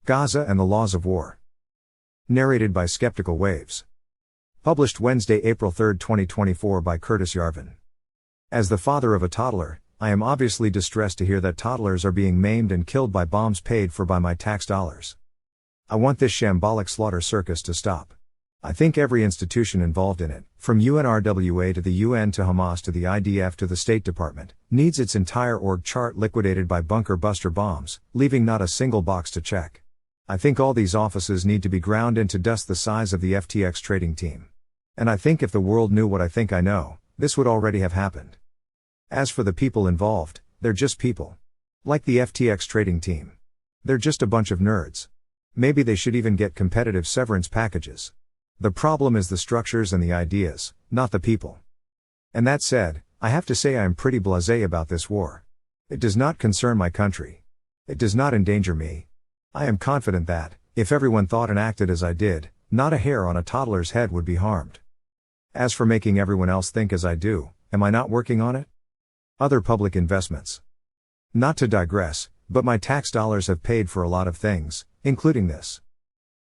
Gaza and the Laws of War. Narrated by Skeptical Waves. Published Wednesday, April 3, 2024 by Curtis Yarvin. As the father of a toddler, I am obviously distressed to hear that toddlers are being maimed and killed by bombs paid for by my tax dollars. I want this shambolic slaughter circus to stop. I think every institution involved in it, from UNRWA to the UN to Hamas to the IDF to the State Department, needs its entire org chart liquidated by bunker buster bombs, leaving not a single box to check. I think all these offices need to be ground into dust the size of the FTX trading team. And I think if the world knew what I think I know, this would already have happened. As for the people involved, they're just people. Like the FTX trading team. They're just a bunch of nerds. Maybe they should even get competitive severance packages. The problem is the structures and the ideas, not the people. And that said, I have to say I am pretty blasé about this war. It does not concern my country. It does not endanger me. I am confident that, if everyone thought and acted as I did, not a hair on a toddler's head would be harmed. As for making everyone else think as I do, am I not working on it? Other public investments. Not to digress, but my tax dollars have paid for a lot of things, including this.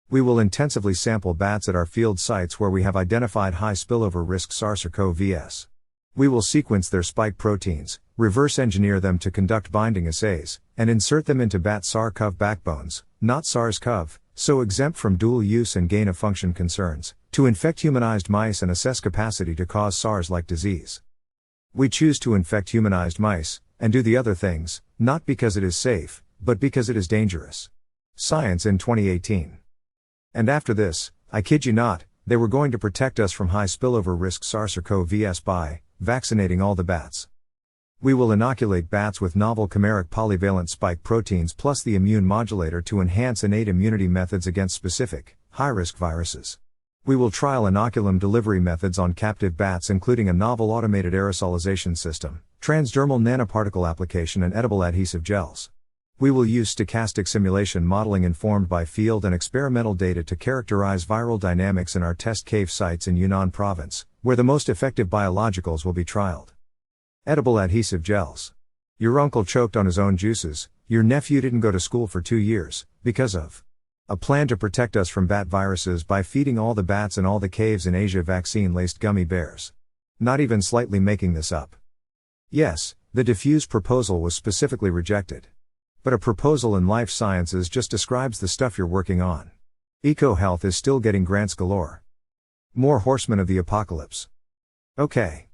We will intensively sample bats at our field sites where we have identified high spillover risk SARS-CoV-2. We will sequence their spike proteins, reverse engineer them to conduct binding assays, and insert them into bat SARS-CoV backbones, not SARS-CoV, so exempt from dual use and gain of function concerns, to infect humanized mice and assess capacity to cause SARS-like disease. We choose to infect humanized mice, and do the other things, not because it is safe, but because it is dangerous. Science in 2018. And after this, I kid you not, they were going to protect us from high spillover risk SARS-CoV-2 by vaccinating all the bats. We will inoculate bats with novel chimeric polyvalent spike proteins plus the immune modulator to enhance innate immunity methods against specific, high-risk viruses. We will trial inoculum delivery methods on captive bats, including a novel automated aerosolization system, transdermal nanoparticle application and edible adhesive gels. We will use stochastic simulation modeling informed by field and experimental data to characterize viral dynamics in our test cave sites in Yunnan province, where the most effective biologicals will be trialed. Edible adhesive gels. Your uncle choked on his own juices, your nephew didn't go to school for 2 years, because of a plan to protect us from bat viruses by feeding all the bats in all the caves in Asia vaccine-laced gummy bears. Not even slightly making this up. Yes, the diffuse proposal was specifically rejected. But a proposal in life sciences just describes the stuff you're working on. EcoHealth is still getting grants galore. More horsemen of the apocalypse. Okay.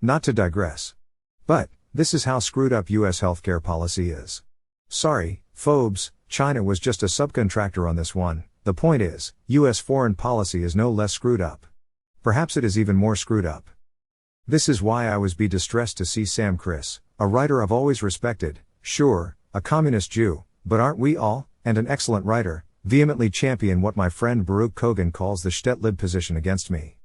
Not to digress. But, this is how screwed up US healthcare policy is. Sorry, phobes, China was just a subcontractor on this one. The point is, US foreign policy is no less screwed up. Perhaps it is even more screwed up. This is why I was distressed to see Sam Criss, a writer I've always respected, sure, a communist Jew, but aren't we all, and an excellent writer, vehemently champion what my friend Baruch Kogan calls the shtet-lib position against me.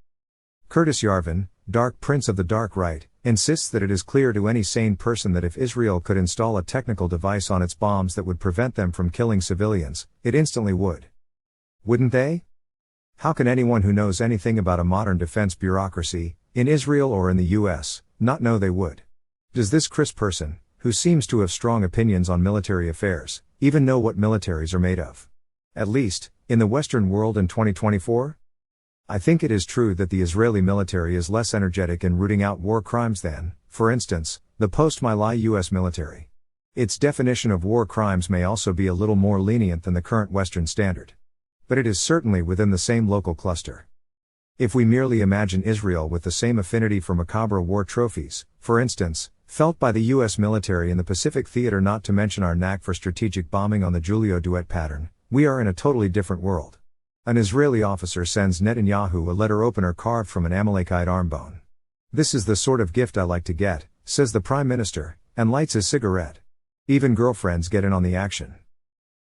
Curtis Yarvin, Dark Prince of the Dark Right, insists that it is clear to any sane person that if Israel could install a technical device on its bombs that would prevent them from killing civilians, it instantly would. Wouldn't they? How can anyone who knows anything about a modern defense bureaucracy, in Israel or in the US, not know they would? Does this Criss person, who seems to have strong opinions on military affairs, even know what militaries are made of? At least, in the Western world in 2024? I think it is true that the Israeli military is less energetic in rooting out war crimes than, for instance, the post-My Lai US military. Its definition of war crimes may also be a little more lenient than the current Western standard. But it is certainly within the same local cluster. If we merely imagine Israel with the same affinity for macabre war trophies, for instance, felt by the US military in the Pacific Theater, not to mention our knack for strategic bombing on the Julio duet pattern, we are in a totally different world. An Israeli officer sends Netanyahu a letter opener carved from an Amalekite arm bone. This is the sort of gift I like to get, says the Prime Minister, and lights his cigarette. Even girlfriends get in on the action.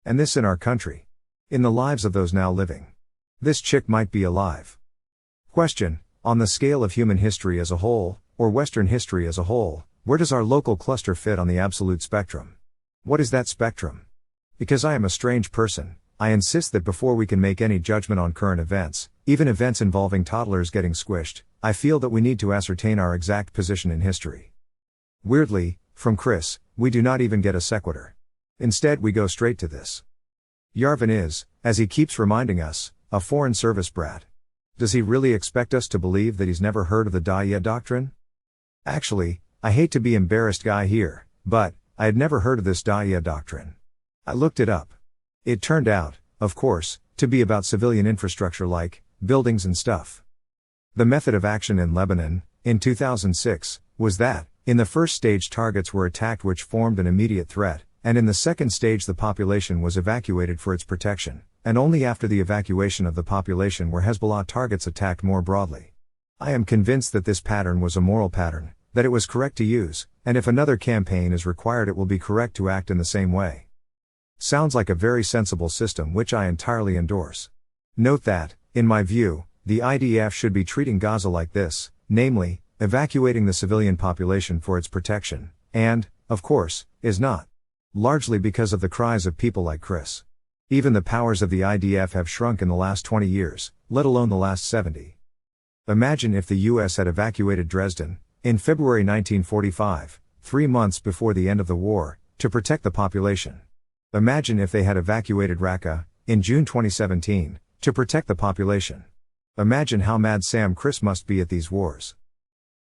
And this in our country. In the lives of those now living. This chick might be alive. Question: on the scale of human history as a whole, or Western history as a whole, where does our local cluster fit on the absolute spectrum? What is that spectrum? Because I am a strange person, I insist that before we can make any judgment on current events, even events involving toddlers getting squished, I feel that we need to ascertain our exact position in history. Weirdly, from Criss, we do not even get a sequitur. Instead we go straight to this. Yarvin is, as he keeps reminding us, a foreign service brat. Does he really expect us to believe that he's never heard of the Da'iya doctrine? Actually, I hate to be embarrassed guy here, but I had never heard of this Da'iya doctrine. I looked it up. It turned out, of course, to be about civilian infrastructure like buildings and stuff. The method of action in Lebanon, in 2006, was that, in the first stage targets were attacked which formed an immediate threat, and in the second stage the population was evacuated for its protection, and only after the evacuation of the population were Hezbollah targets attacked more broadly. I am convinced that this pattern was a moral pattern, that it was correct to use, and if another campaign is required it will be correct to act in the same way. Sounds like a very sensible system which I entirely endorse. Note that, in my view, the IDF should be treating Gaza like this, namely, evacuating the civilian population for its protection, and, of course, is not. Largely because of the cries of people like Chris. Even the powers of the IDF have shrunk in the last 20 years, let alone the last 70. Imagine if the US had evacuated Dresden, in February 1945, 3 months before the end of the war, to protect the population. Imagine if they had evacuated Raqqa, in June 2017, to protect the population. Imagine how mad Sam Chris must be at these wars.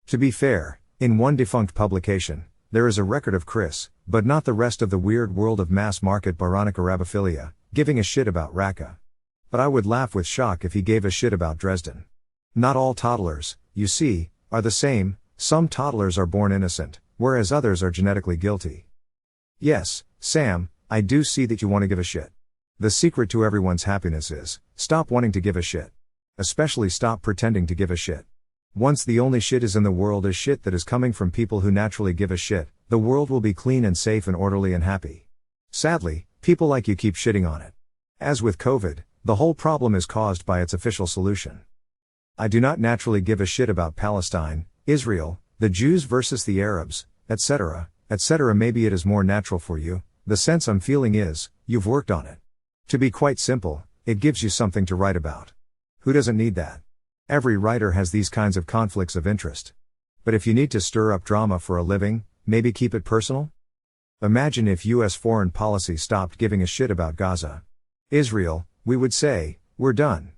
To be fair, in one defunct publication, there is a record of Chris, but not the rest of the weird world of mass-market Byronic Arabophilia, giving a shit about Raqqa. But I would laugh with shock if he gave a shit about Dresden. Not all toddlers, you see, are the same. Some toddlers are born innocent, whereas others are genetically guilty. Yes, Sam, I do see that you want to give a shit. The secret to everyone's happiness is, stop wanting to give a shit. Especially stop pretending to give a shit. Once the only shit is in the world is shit that is coming from people who naturally give a shit, the world will be clean and safe and orderly and happy. Sadly, people like you keep shitting on it. As with COVID, the whole problem is caused by its official solution. I do not naturally give a shit about Palestine, Israel, the Jews versus the Arabs, etc., etc. Maybe it is more natural for you. The sense I'm feeling is, you've worked on it. To be quite simple, it gives you something to write about. Who doesn't need that? Every writer has these kinds of conflicts of interest. But if you need to stir up drama for a living, maybe keep it personal? Imagine if US foreign policy stopped giving a shit about Gaza. Israel, we would say, we're done.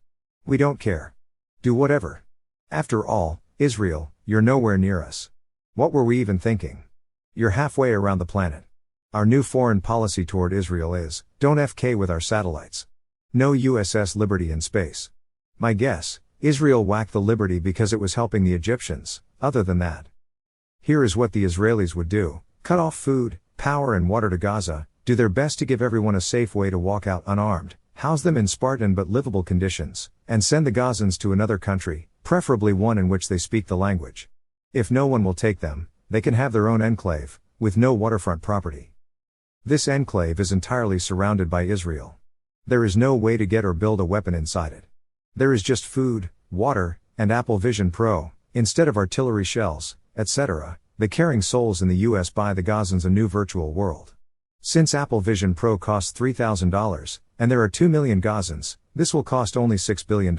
We don't care. Do whatever. After all, Israel, you're nowhere near us. What were we even thinking? You're halfway around the planet. Our new foreign policy toward Israel is, don't FK with our satellites. No USS Liberty in space. My guess, Israel whacked the Liberty because it was helping the Egyptians. Other than that, here is what the Israelis would do: cut off food, power and water to Gaza, do their best to give everyone a safe way to walk out unarmed, house them in Spartan but livable conditions, and send the Gazans to another country, preferably one in which they speak the language. If no one will take them, they can have their own enclave, with no waterfront property. This enclave is entirely surrounded by Israel. There is no way to get or build a weapon inside it. There is just food, water, and Apple Vision Pro, instead of artillery shells, etc. The caring souls in the US buy the Gazans a new virtual world. Since Apple Vision Pro costs $3,000, and there are 2 million Gazans, this will cost only $6 billion.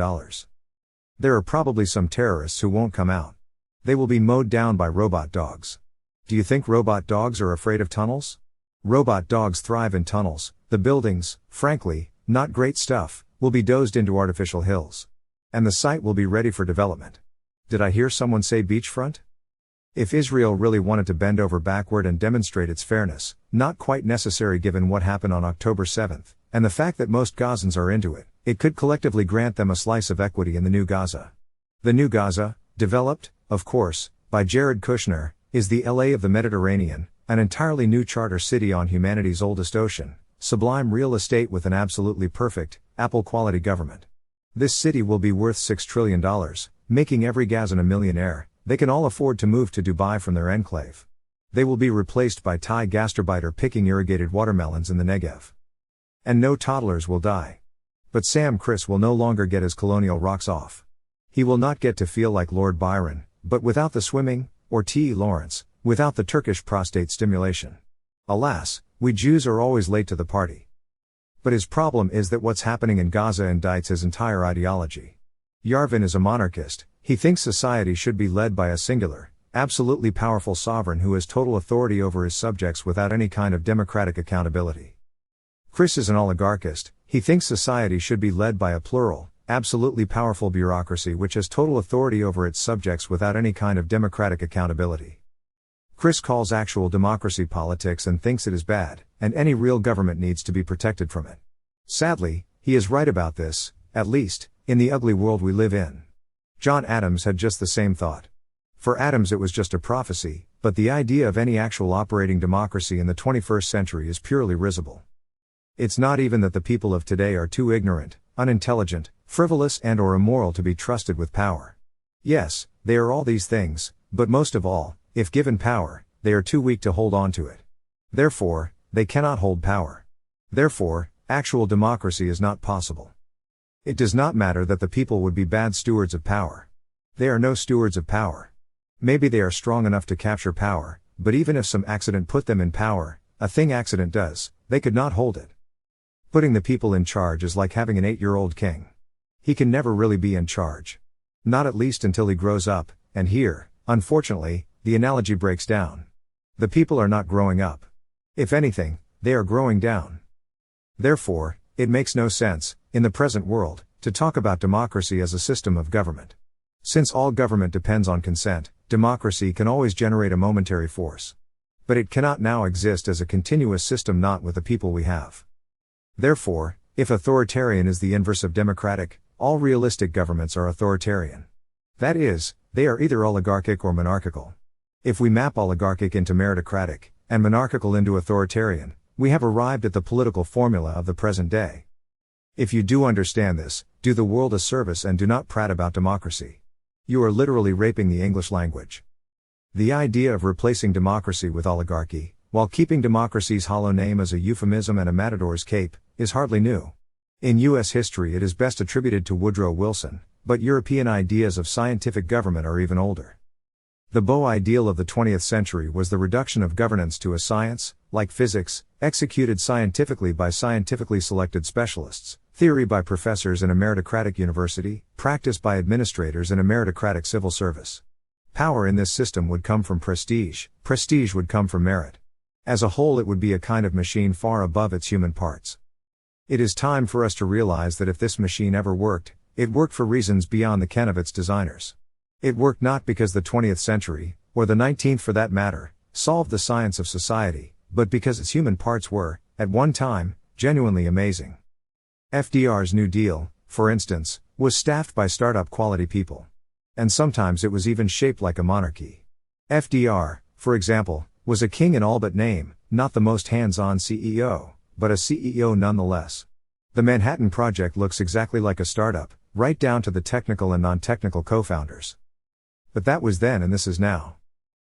There are probably some terrorists who won't come out. They will be mowed down by robot dogs. Do you think robot dogs are afraid of tunnels? Robot dogs thrive in tunnels. The buildings, frankly, not great stuff, will be dozed into artificial hills. And the site will be ready for development. Did I hear someone say beachfront? If Israel really wanted to bend over backward and demonstrate its fairness, not quite necessary given what happened on October 7th, and the fact that most Gazans are into it, it could collectively grant them a slice of equity in the new Gaza. The new Gaza, developed, of course, by Jared Kushner, is the LA of the Mediterranean, an entirely new charter city on humanity's oldest ocean, sublime real estate with an absolutely perfect, Apple-quality government. This city will be worth $6 trillion, making every Gazan a millionaire. They can all afford to move to Dubai from their enclave. They will be replaced by Thai gastarbeiter picking irrigated watermelons in the Negev. And no toddlers will die. But Sam Chris will no longer get his colonial rocks off. He will not get to feel like Lord Byron, but without the swimming, or T. Lawrence, without the Turkish prostate stimulation. Alas, we Jews are always late to the party. But his problem is that what's happening in Gaza indicts his entire ideology. Yarvin is a monarchist. He thinks society should be led by a singular, absolutely powerful sovereign who has total authority over his subjects without any kind of democratic accountability. Chris is an oligarchist. He thinks society should be led by a plural, absolutely powerful bureaucracy which has total authority over its subjects without any kind of democratic accountability. Chris calls actual democracy politics and thinks it is bad, and any real government needs to be protected from it. Sadly, he is right about this, at least, in the ugly world we live in. John Adams had just the same thought. For Adams it was just a prophecy, but the idea of any actual operating democracy in the 21st century is purely risible. It's not even that the people of today are too ignorant, unintelligent, frivolous and/or immoral to be trusted with power. Yes, they are all these things, but most of all, if given power, they are too weak to hold on to it. Therefore, they cannot hold power. Therefore, actual democracy is not possible. It does not matter that the people would be bad stewards of power. They are no stewards of power. Maybe they are strong enough to capture power, but even if some accident put them in power, a thing accident does, they could not hold it. Putting the people in charge is like having an 8-year-old king. He can never really be in charge. Not at least until he grows up, and here, unfortunately, the analogy breaks down. The people are not growing up. If anything, they are growing down. Therefore, it makes no sense, in the present world, to talk about democracy as a system of government. Since all government depends on consent, democracy can always generate a momentary force. But it cannot now exist as a continuous system, not with the people we have. Therefore, if authoritarian is the inverse of democratic, all realistic governments are authoritarian. That is, they are either oligarchic or monarchical. If we map oligarchic into meritocratic, and monarchical into authoritarian, we have arrived at the political formula of the present day. If you do understand this, do the world a service and do not prate about democracy. You are literally raping the English language. The idea of replacing democracy with oligarchy, while keeping democracy's hollow name as a euphemism and a matador's cape, is hardly new. In U.S. history it is best attributed to Woodrow Wilson, but European ideas of scientific government are even older. The beau ideal of the 20th century was the reduction of governance to a science, like physics, executed scientifically by scientifically selected specialists, theory by professors in a meritocratic university, practice by administrators in a meritocratic civil service. Power in this system would come from prestige would come from merit. As a whole it would be a kind of machine far above its human parts. It is time for us to realize that if this machine ever worked, it worked for reasons beyond the ken of its designers. It worked not because the 20th century, or the 19th for that matter, solved the science of society, but because its human parts were, at one time, genuinely amazing. FDR's New Deal, for instance, was staffed by startup quality people. And sometimes it was even shaped like a monarchy. FDR, for example, was a king in all but name, not the most hands-on CEO, but a CEO nonetheless. The Manhattan Project looks exactly like a startup, right down to the technical and non-technical co-founders. But that was then and this is now.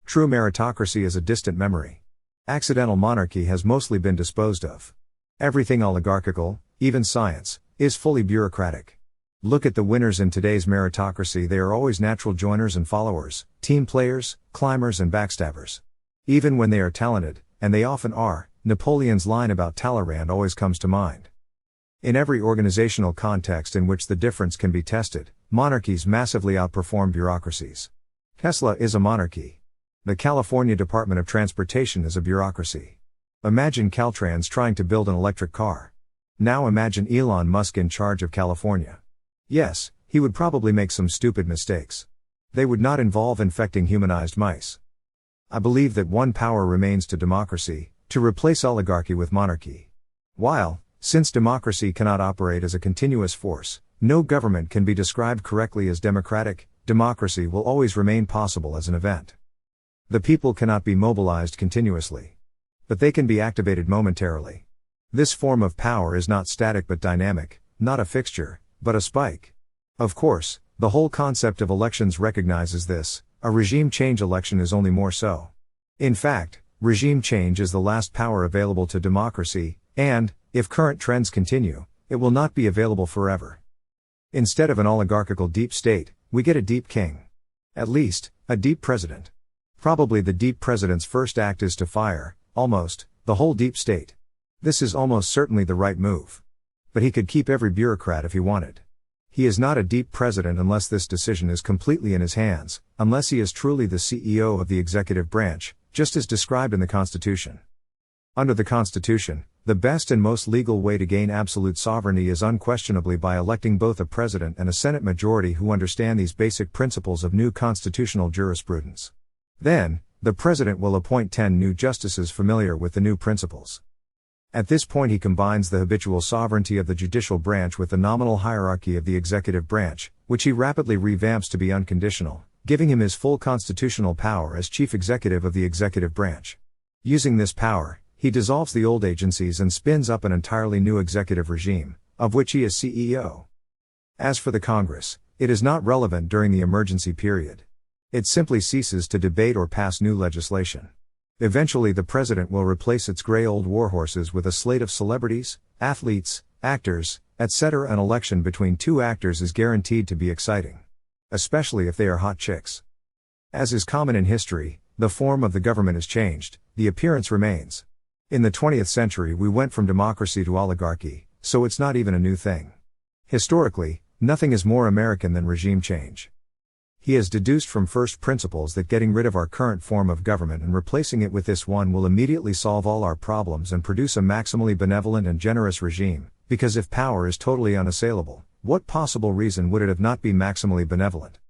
True meritocracy is a distant memory. Accidental monarchy has mostly been disposed of. Everything oligarchical, even science, is fully bureaucratic. Look at the winners in today's meritocracy. They are always natural joiners and followers, team players, climbers and backstabbers. Even when they are talented, and they often are, Napoleon's line about Talleyrand always comes to mind. In every organizational context in which the difference can be tested, monarchies massively outperform bureaucracies. Tesla is a monarchy. The California Department of Transportation is a bureaucracy. Imagine Caltrans trying to build an electric car. Now imagine Elon Musk in charge of California. Yes, he would probably make some stupid mistakes. They would not involve infecting humanized mice. I believe that one power remains to democracy, to replace oligarchy with monarchy. While, since democracy cannot operate as a continuous force, no government can be described correctly as democratic, democracy will always remain possible as an event. The people cannot be mobilized continuously. But they can be activated momentarily. This form of power is not static but dynamic, not a fixture, but a spike. Of course, the whole concept of elections recognizes this. A regime change election is only more so. In fact, regime change is the last power available to democracy, and, if current trends continue, it will not be available forever. Instead of an oligarchical deep state, we get a deep king. At least, a deep president. Probably the deep president's first act is to fire, almost, the whole deep state. This is almost certainly the right move. But he could keep every bureaucrat if he wanted. He is not a deep president unless this decision is completely in his hands, unless he is truly the CEO of the executive branch, just as described in the Constitution. Under the Constitution, The best and most legal way to gain absolute sovereignty is unquestionably by electing both a president and a Senate majority who understand these basic principles of new constitutional jurisprudence. Then, the president will appoint 10 new justices familiar with the new principles. At this point he combines the habitual sovereignty of the judicial branch with the nominal hierarchy of the executive branch, which he rapidly revamps to be unconditional, giving him his full constitutional power as chief executive of the executive branch. Using this power, he dissolves the old agencies and spins up an entirely new executive regime, of which he is CEO. As for the Congress, it is not relevant during the emergency period. It simply ceases to debate or pass new legislation. Eventually the president will replace its gray old warhorses with a slate of celebrities, athletes, actors, etc. An election between two actors is guaranteed to be exciting. Especially if they are hot chicks. As is common in history, the form of the government is changed, the appearance remains. In the 20th century we went from democracy to oligarchy, so it's not even a new thing. Historically, nothing is more American than regime change. He has deduced from first principles that getting rid of our current form of government and replacing it with this one will immediately solve all our problems and produce a maximally benevolent and generous regime, because if power is totally unassailable, what possible reason would it have not be maximally benevolent?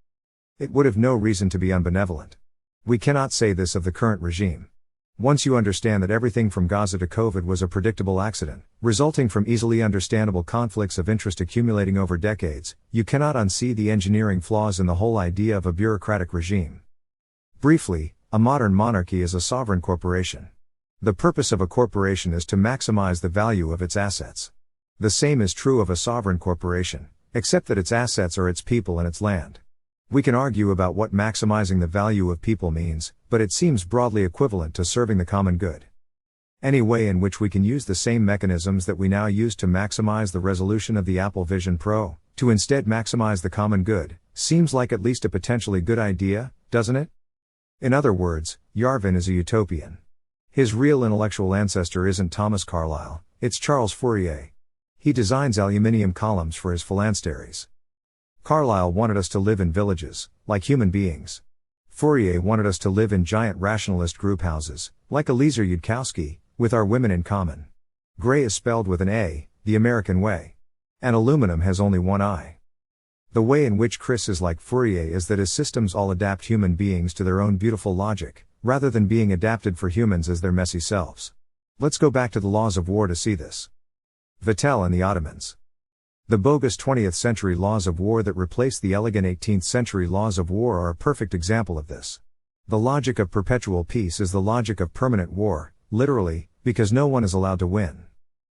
It would have no reason to be unbenevolent. We cannot say this of the current regime. Once you understand that everything from Gaza to COVID was a predictable accident, resulting from easily understandable conflicts of interest accumulating over decades, you cannot unsee the engineering flaws in the whole idea of a bureaucratic regime. Briefly, a modern monarchy is a sovereign corporation. The purpose of a corporation is to maximize the value of its assets. The same is true of a sovereign corporation, except that its assets are its people and its land. We can argue about what maximizing the value of people means, but it seems broadly equivalent to serving the common good. Any way in which we can use the same mechanisms that we now use to maximize the resolution of the Apple Vision Pro, to instead maximize the common good, seems like at least a potentially good idea, doesn't it? In other words, Yarvin is a utopian. His real intellectual ancestor isn't Thomas Carlyle, it's Charles Fourier. He designs aluminium columns for his phalansteries. Carlyle wanted us to live in villages, like human beings. Fourier wanted us to live in giant rationalist group houses, like Eliezer Yudkowsky, with our women in common. Gray is spelled with an A, the American way. And aluminum has only one eye. The way in which Chris is like Fourier is that his systems all adapt human beings to their own beautiful logic, rather than being adapted for humans as their messy selves. Let's go back to the laws of war to see this. Vattel and the Ottomans. The bogus 20th century laws of war that replaced the elegant 18th century laws of war are a perfect example of this. The logic of perpetual peace is the logic of permanent war, literally, because no one is allowed to win.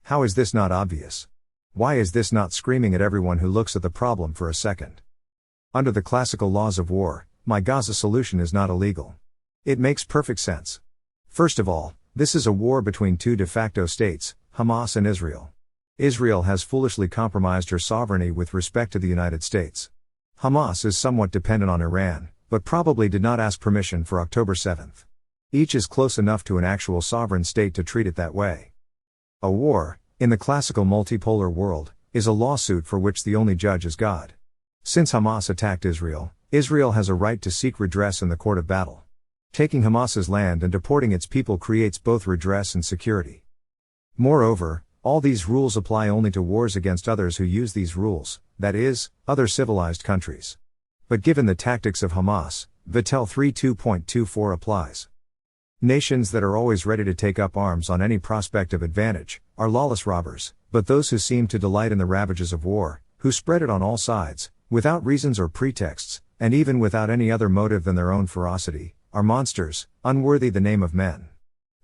How is this not obvious? Why is this not screaming at everyone who looks at the problem for a second? Under the classical laws of war, my Gaza solution is not illegal. It makes perfect sense. First of all, this is a war between two de facto states, Hamas and Israel. Israel has foolishly compromised her sovereignty with respect to the United States. Hamas is somewhat dependent on Iran, but probably did not ask permission for October 7th. Each is close enough to an actual sovereign state to treat it that way. A war, in the classical multipolar world, is a lawsuit for which the only judge is God. Since Hamas attacked Israel, Israel has a right to seek redress in the court of battle. Taking Hamas's land and deporting its people creates both redress and security. Moreover, all these rules apply only to wars against others who use these rules, that is, other civilized countries. But given the tactics of Hamas, Vattel 3.2.24 applies. Nations that are always ready to take up arms on any prospect of advantage, are lawless robbers, but those who seem to delight in the ravages of war, who spread it on all sides, without reasons or pretexts, and even without any other motive than their own ferocity, are monsters, unworthy the name of men.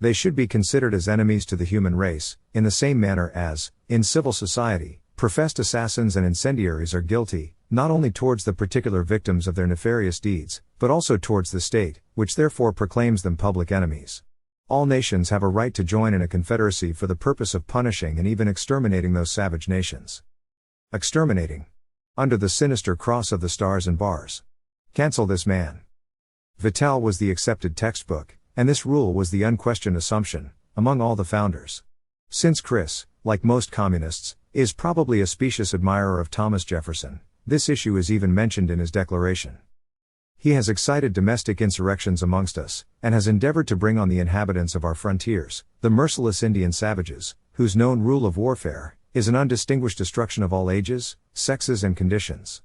They should be considered as enemies to the human race, in the same manner as, in civil society, professed assassins and incendiaries are guilty, not only towards the particular victims of their nefarious deeds, but also towards the state, which therefore proclaims them public enemies. All nations have a right to join in a confederacy for the purpose of punishing and even exterminating those savage nations. Exterminating. Under the sinister cross of the stars and bars. Cancel this man. Vattel was the accepted textbook, and this rule was the unquestioned assumption, among all the founders. Since Chris, like most communists, is probably a specious admirer of Thomas Jefferson, this issue is even mentioned in his declaration. He has excited domestic insurrections amongst us, and has endeavored to bring on the inhabitants of our frontiers, the merciless Indian savages, whose known rule of warfare is an undistinguished destruction of all ages, sexes and conditions.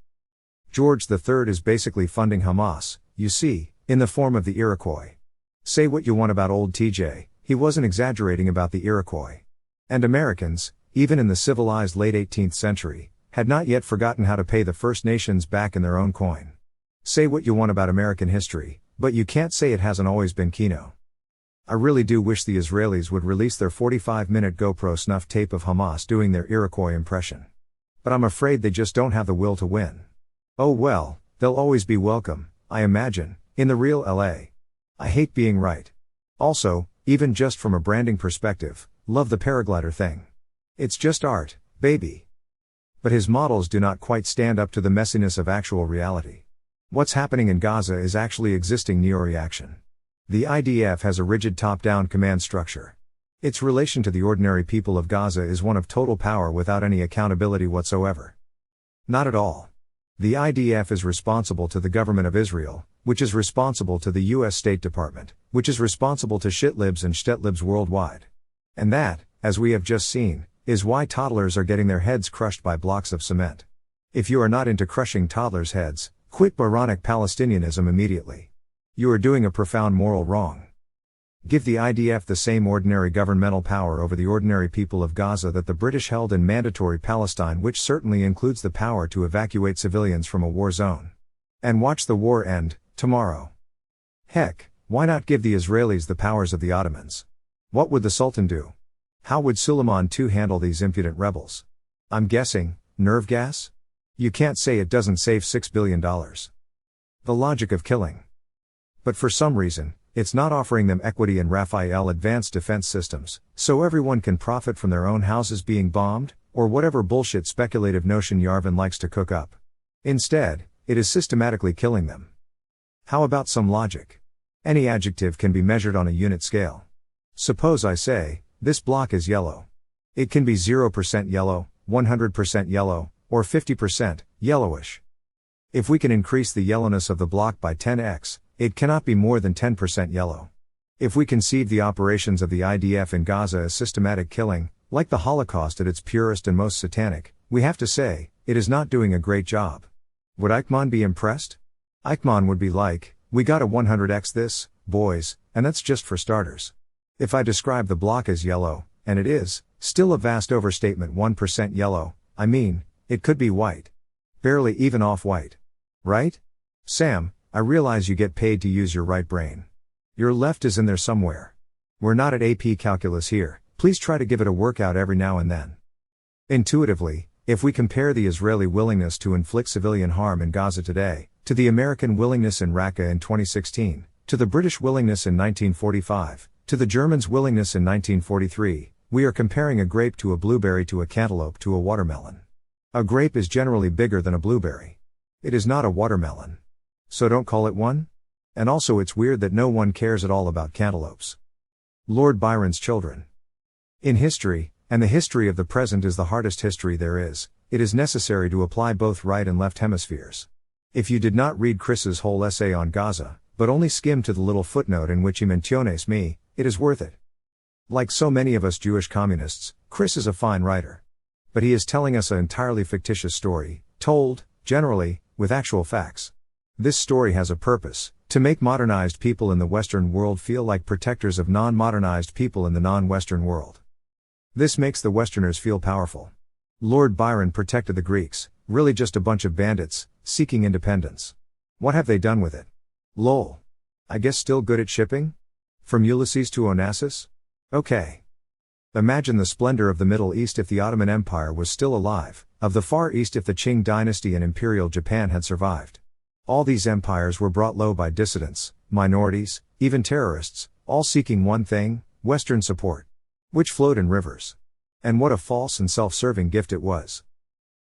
George III is basically funding Hamas, you see, in the form of the Iroquois. Say what you want about old TJ, he wasn't exaggerating about the Iroquois. And Americans, even in the civilized late 18th century, had not yet forgotten how to pay the First Nations back in their own coin. Say what you want about American history, but you can't say it hasn't always been Kino. I really do wish the Israelis would release their 45-minute GoPro snuff tape of Hamas doing their Iroquois impression. But I'm afraid they just don't have the will to win. Oh well, they'll always be welcome, I imagine, in the real LA. I hate being right. Also, even just from a branding perspective, love the paraglider thing. It's just art, baby. But his models do not quite stand up to the messiness of actual reality. What's happening in Gaza is actually existing neo-reaction. The IDF has a rigid top-down command structure. Its relation to the ordinary people of Gaza is one of total power without any accountability whatsoever. Not at all. The IDF is responsible to the government of Israel, which is responsible to the US State Department, which is responsible to shitlibs and shtetlibs worldwide. And that, as we have just seen, is why toddlers are getting their heads crushed by blocks of cement. If you are not into crushing toddlers' heads, quit Quranic Palestinianism immediately. You are doing a profound moral wrong. Give the IDF the same ordinary governmental power over the ordinary people of Gaza that the British held in mandatory Palestine, which certainly includes the power to evacuate civilians from a war zone. And watch the war end, tomorrow. Heck, why not give the Israelis the powers of the Ottomans? What would the Sultan do? How would Suleiman II handle these impudent rebels? I'm guessing, nerve gas? You can't say it doesn't save $6 billion. The logic of killing. But for some reason, it's not offering them equity in Rafael advanced defense systems, so everyone can profit from their own houses being bombed, or whatever bullshit speculative notion Yarvin likes to cook up. Instead, it is systematically killing them. How about some logic? Any adjective can be measured on a unit scale. Suppose I say, this block is yellow. It can be 0% yellow, 100% yellow, or 50% yellowish. If we can increase the yellowness of the block by 10x, it cannot be more than 10% yellow. If we conceive the operations of the IDF in Gaza as systematic killing, like the Holocaust at its purest and most satanic, we have to say, it is not doing a great job. Would Eichmann be impressed? Eichmann would be like, we got a 100x this, boys, and that's just for starters. If I describe the block as yellow, and it is, still a vast overstatement 1% yellow, I mean, it could be white. Barely even off-white. Right? Sam, I realize you get paid to use your right brain. Your left is in there somewhere. We're not at AP calculus here, please try to give it a workout every now and then. Intuitively, if we compare the Israeli willingness to inflict civilian harm in Gaza today, to the American willingness in Raqqa in 2016, to the British willingness in 1945, to the Germans' willingness in 1943, we are comparing a grape to a blueberry to a cantaloupe to a watermelon. A grape is generally bigger than a blueberry. It is not a watermelon. So don't call it one? And also it's weird that no one cares at all about cantaloupes. Lord Byron's children. In history, and the history of the present is the hardest history there is, it is necessary to apply both right and left hemispheres. If you did not read Chris's whole essay on Gaza, but only skimmed to the little footnote in which he menciones me, it is worth it. Like so many of us Jewish communists, Chris is a fine writer. But he is telling us an entirely fictitious story, told, generally, with actual facts. This story has a purpose, to make modernized people in the Western world feel like protectors of non-modernized people in the non-Western world. This makes the Westerners feel powerful. Lord Byron protected the Greeks, really just a bunch of bandits, seeking independence. What have they done with it? Lol. I guess still good at shipping? From Ulysses to Onassis? Okay. Imagine the splendor of the Middle East if the Ottoman Empire was still alive, of the Far East if the Qing dynasty and Imperial Japan had survived. All these empires were brought low by dissidents, minorities, even terrorists, all seeking one thing, Western support. Which flowed in rivers. And what a false and self-serving gift it was.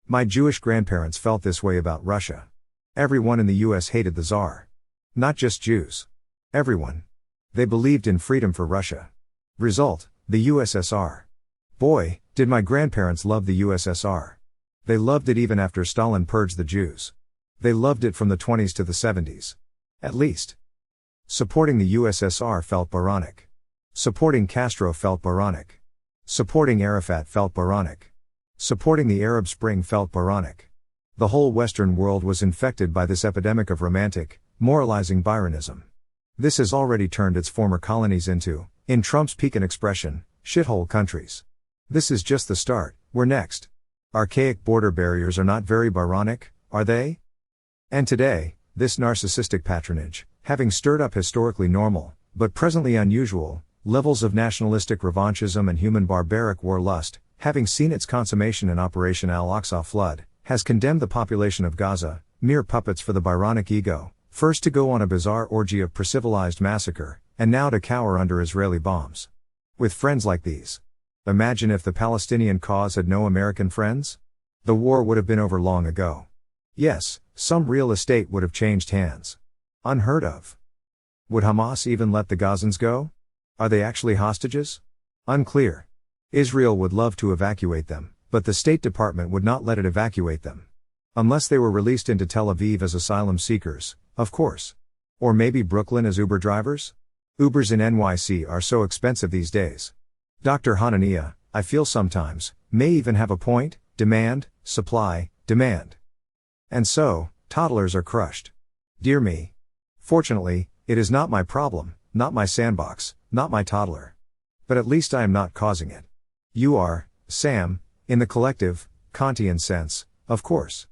My Jewish grandparents felt this way about Russia. Everyone in the US hated the Tsar. Not just Jews. Everyone. They believed in freedom for Russia. Result, the USSR. Boy, did my grandparents love the USSR. They loved it even after Stalin purged the Jews. They loved it from the 20s to the 70s. At least. Supporting the USSR felt Byronic. Supporting Castro felt Byronic. Supporting Arafat felt Byronic. Supporting the Arab Spring felt Byronic. The whole Western world was infected by this epidemic of romantic, moralizing Byronism. This has already turned its former colonies into, in Trump's Pekin expression, shithole countries. This is just the start, we're next. Archaic border barriers are not very Byronic, are they? And today, this narcissistic patronage, having stirred up historically normal, but presently unusual, levels of nationalistic revanchism and human barbaric war lust, having seen its consummation in Operation Al-Aqsa flood, has condemned the population of Gaza, mere puppets for the Byronic ego, first to go on a bizarre orgy of precivilized massacre, and now to cower under Israeli bombs. With friends like these. Imagine if the Palestinian cause had no American friends? The war would have been over long ago. Yes, some real estate would have changed hands. Unheard of. Would Hamas even let the Gazans go? Are they actually hostages? Unclear. Israel would love to evacuate them, but the State Department would not let it evacuate them. Unless they were released into Tel Aviv as asylum seekers, of course. Or maybe Brooklyn as Uber drivers? Ubers in NYC are so expensive these days. Dr. Hanania, I feel sometimes, may even have a point, demand, supply, demand. And so, toddlers are crushed. Dear me. Fortunately, it is not my problem, not my sandbox, not my toddler. But at least I am not causing it. You are, Sam, in the collective, Kantian sense, of course.